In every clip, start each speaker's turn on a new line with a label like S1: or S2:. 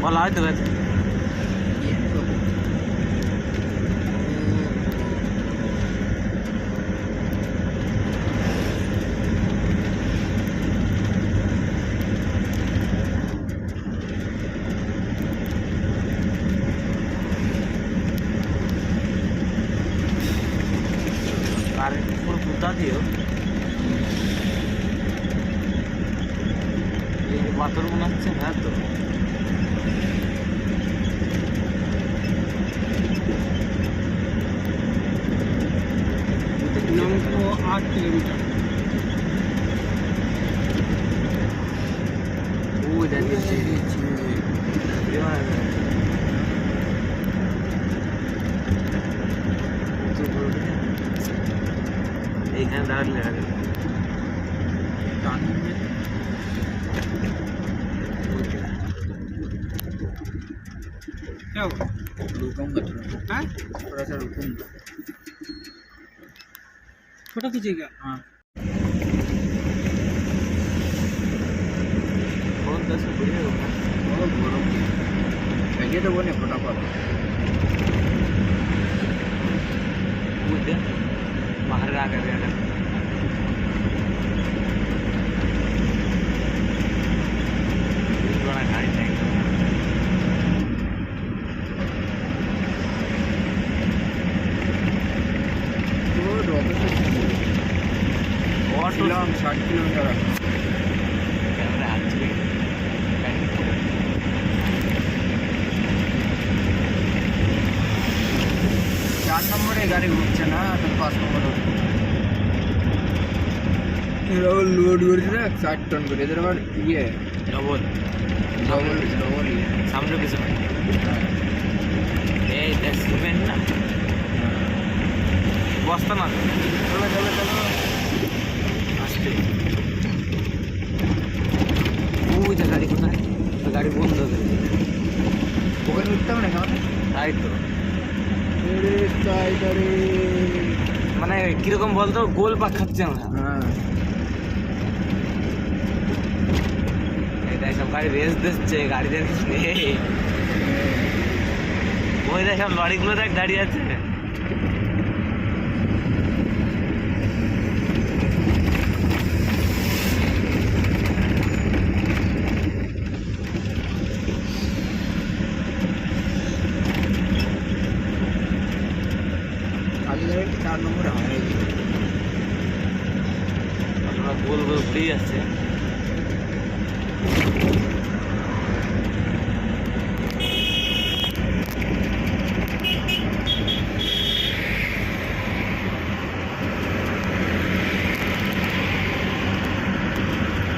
S1: বলা হয়তো গেছে পুরো পুতা দিও পাথর মনে হচ্ছে না তো
S2: तो 8 किलोमीटर
S1: এইখানে দাঁড়ালে
S2: क्या हुआ
S3: रुकूंगा थोड़ा,
S2: हाँ
S3: थोड़ा सा रुकूंगा।
S2: फोटो खींचेगा
S3: हाँ
S1: बहुत 10 बढ़िया होगा
S3: बहुत गरम लगे तो बोले फटाफट
S1: उधर बाहर आ कर रहा बड़ा गाड़ी नहीं ऑटो
S3: 60 किलोमीटर
S1: कैमरा एक्चुअली
S3: 4 নম্বরে গাড়ি ঘুরছে না তো 5 নম্বরে এরকম লোড করছে না 60 টন করে এদের আবার ইয়ে
S1: डबल
S3: ডবল ডবল
S1: सामने पीछे ए दैट्स सिमेंट ना বস্তা না
S3: চলো চলো চলো
S1: আসতে ওই যে গাড়ি কোথায় গাড়ি বন্ধ হয়ে গেছে
S3: ওখানে উঠতে হবে না কেমন
S1: তাই তো
S3: তাই গাড়ি
S1: মানে কিরকম বলতো গোল পাক খাচ্ছে আমরা
S3: হ্যাঁ
S1: এটা সব গাড়ি রেস দিচ্ছে গাড়িদের কিছু নেই ওই দেখ সব লরিগুলো দেখ দাঁড়িয়ে আছে
S3: খালি গাড়ি 4 নম্বরে হয়
S1: আমরা গোল গোল ঘুরেই আসছে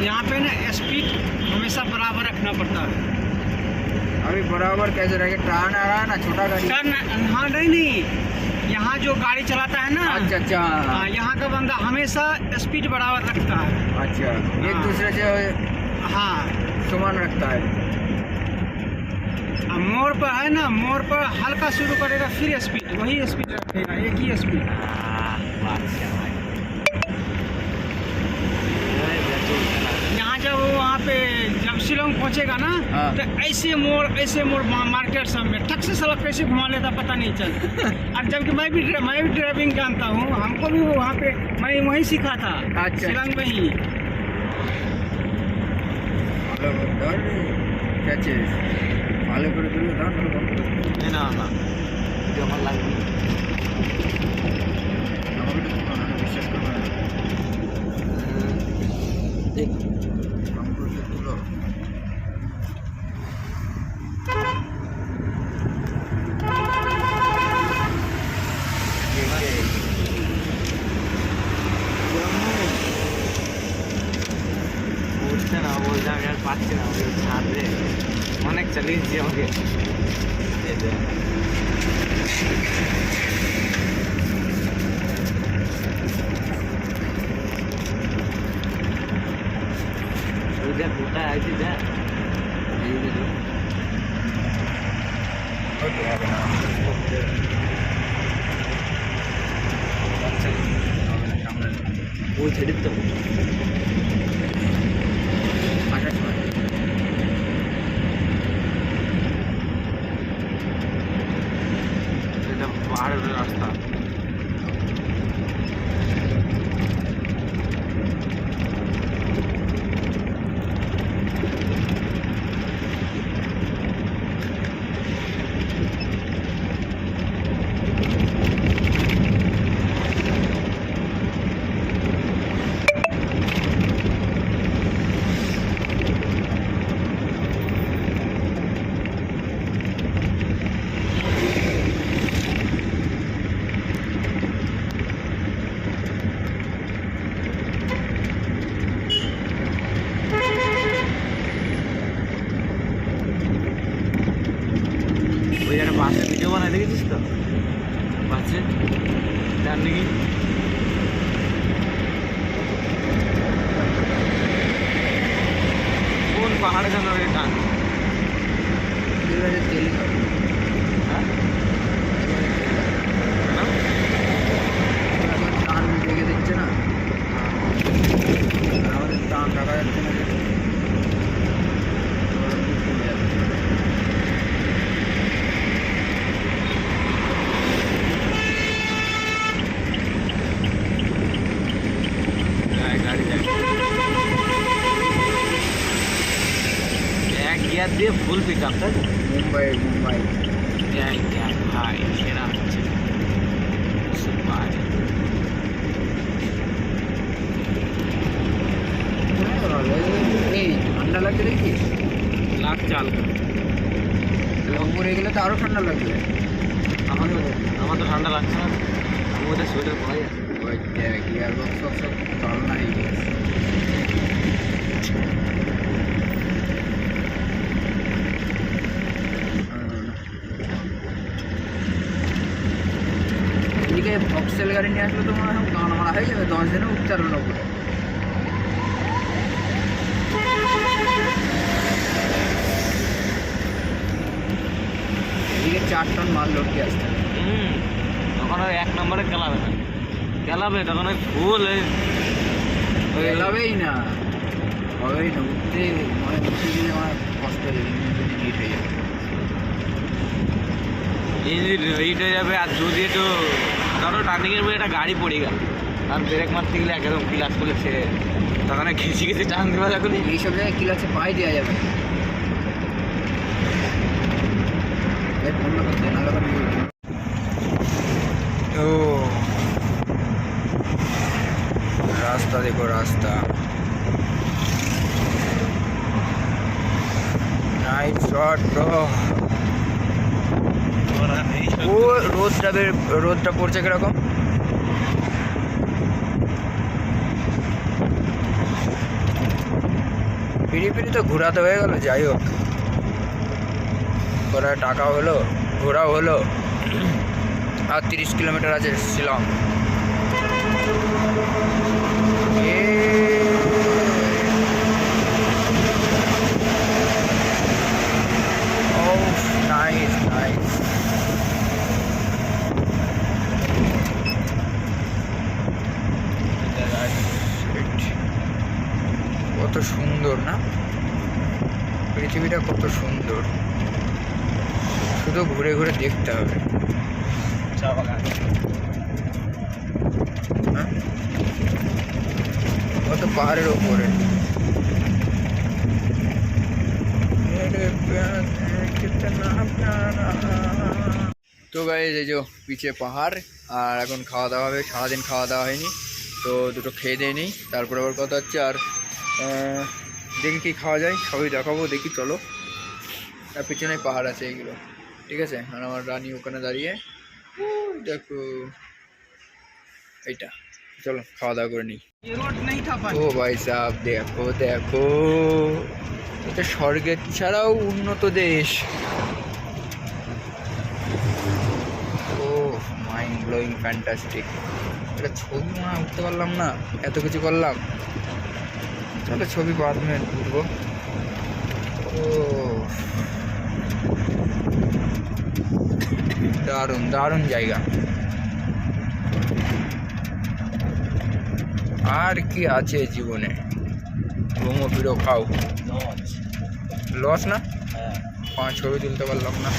S2: यहाँ पे ना स्पीड हमेशा बराबर रखना पड़ता है
S3: अभी बराबर कैसे रहे ट्रान आ रहा है ना छोटा गाड़ी
S2: टर्न हाँ नहीं यहाँ जो गाड़ी चलाता है ना
S3: अच्छा अच्छा
S2: हाँ, यहाँ का बंदा हमेशा स्पीड बराबर रखता है
S3: अच्छा एक
S2: हाँ।
S3: दूसरे से
S2: हाँ
S3: समान रखता है
S2: अब मोड़ पर है ना मोड़ पर हल्का शुरू करेगा फिर स्पीड वही स्पीड रखेगा एक ही स्पीड यहाँ जब वहाँ पे जब शिलोंग पहुँचेगा ना
S3: हाँ।
S2: तो ऐसे मोड़ मार्केट सब में ठक से सड़क कैसे घुमा लेता पता नहीं चलता और जबकि मैं भी ड्राइविंग जानता हूँ हमको भी वहाँ पे मैं वहीं सीखा था
S3: अच्छा।
S2: शिलोंग में ही
S3: क्या चीज ভালো করে দিলে দাও
S1: না না এটা আমার লাগবে
S3: আমাকে তো কোনো না বিশ্বাস করবে না
S1: দেখ
S3: আমাকে তো তুলো
S1: বলছে না বলছে আমি আর পাচ্ছি না আমাকে ছাড়বে অনেক চালিয়েছি আমাকে দেখ কোথায় আছে দেখ
S3: ওকে হবে না
S1: আচ্ছা
S3: হবে না সামনে
S1: ওই ছেড়ে তো বাসে ভিডিও বানাই দেখেছিস তো বাসে জান নাকি কোন পাহাড়ে যেন টান
S3: তেল
S1: হ্যাঁ
S3: টান লেগে দিচ্ছে না আমাদের টান টাকা যাচ্ছে না
S1: গাড়ি যায় এক গিয়ার দিয়ে ফুল পিক আপ তাই
S3: মুম্বাই
S1: ভাই সেরা হচ্ছে সুপার
S3: এই ঠান্ডা লাগছে দেখি
S1: লাগছে হালকা
S3: উপরে গেলে তো আরো ঠান্ডা লাগবে
S1: আমার তো ঠান্ডা লাগছে না আমি ওদের সোয়েটার পরাই আছে
S3: ওই দেখ গিয়ার বক্স সব চালনা হয়ে গেছে এদিকে ভক্সেল গাড়ি নিয়ে আসলে তো মনে হয় গান মারা হয়ে যাবে 10 দিনে উঠতে পারবে না উপরে এদিকে 4 টন মাল লোড দিয়ে আসতে হবে।
S1: তখন ওই 1 নম্বরে গেলাবে না গেলাবে তখন ওই ফুল
S3: এলাবেই না হবেই না উঠতে মানে উঠতে গেলে আমার কষ্ট হয়ে যাবে হিট হয়ে যাবে
S1: ইঞ্জিন হিট হয়ে যাবে আর যদি একটু ধরো টার্নিংয়ের মধ্যে একটা গাড়ি পড়ে গেল আর ব্রেক মারতে গেলে একদম ক্লাস খুলে ছেড়ে তখন ঘিচি ঘিচি টান দেওয়া যখন
S3: এইসব জায়গায় ক্লাসে পাই দেওয়া যাবে বন্ধ করতে নাহলে তো রাস্তা দেখো রাস্তা নাইট শট ব্রো ও রোদটা পড়ছে কিরকম পিড়ি তো ঘোরাতে হয়ে গেল যাই হোক করা টাকা হলো ঘোরাও হলো আর 30 কিলোমিটার আছে শিলং নাইস নাইস কত সুন্দর না পৃথিবীটা কত সুন্দর শুধু ঘুরে ঘুরে দেখতে হবে হ্যাঁ? কত পাহাড়ের ওপরে তো গাইস এই যে পিছে পাহাড় আর এখন খাওয়া দাওয়া হবে সারাদিন খাওয়া দাওয়া হয়নি তো দুটো খেয়ে দিয়ে নিই তারপর আবার কথা হচ্ছে আর দেখি কি খাওয়া যায় সবই দেখাবো দেখি চলো আর পিছনে পাহাড় আছে এইগুলো ঠিক আছে আর আমার রানী ওখানে দাঁড়িয়ে দেখো এইটা চলো খাওয়া দাওয়া করে নিই ও ভাই সাহেব দেখো দেখো এটা স্বর্গের ছাড়াও উন্নত দেশ ও মাইন্ড ব্লোয়িং ফ্যান্টাস্টিক এটা ছবি মনে উঠতে পারলাম না এত কিছু করলাম চলো ছবি বাদ में উঠবো ও দারুণ দারুণ জায়গা আর কি আছে জীবনে ঘুমো ফিরো খাও লস না 5 ছবি তুলতে পারলাম না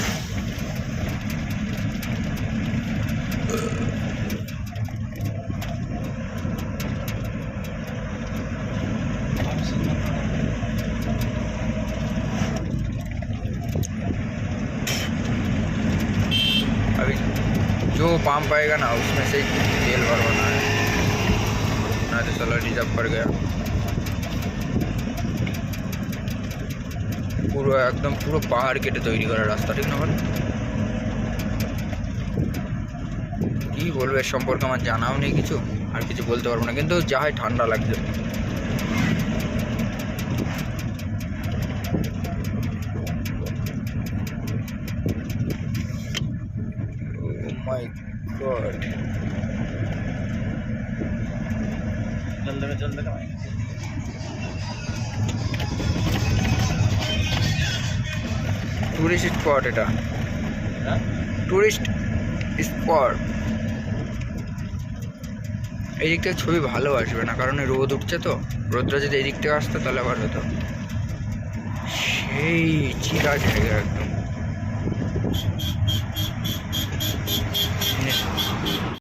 S3: अभी जो पंप आएगा ना उसमें से तेल भरवाना है ना तो साला रिजर्व पर गया পুরো একদম পুরো পাহাড় কেটে তৈরি করা রাস্তা ঠিক না বল কি বলবো এর সম্পর্কে আমার জানাও নেই কিছু আর কিছু বলতে পারবো না কিন্তু যা হয় ঠান্ডা লাগছে স্পট।
S1: চল
S3: টুরিস্ট স্পট এটা, টুরিস্ট স্পট। এই দিক থেকে ছবি ভালো আসবে না, কারণ রোদ উঠছে তো, রোদটা যদি এই দিক থেকে আসতো তাহলে আবার হতো। সেই চিরা জায়গা একদম।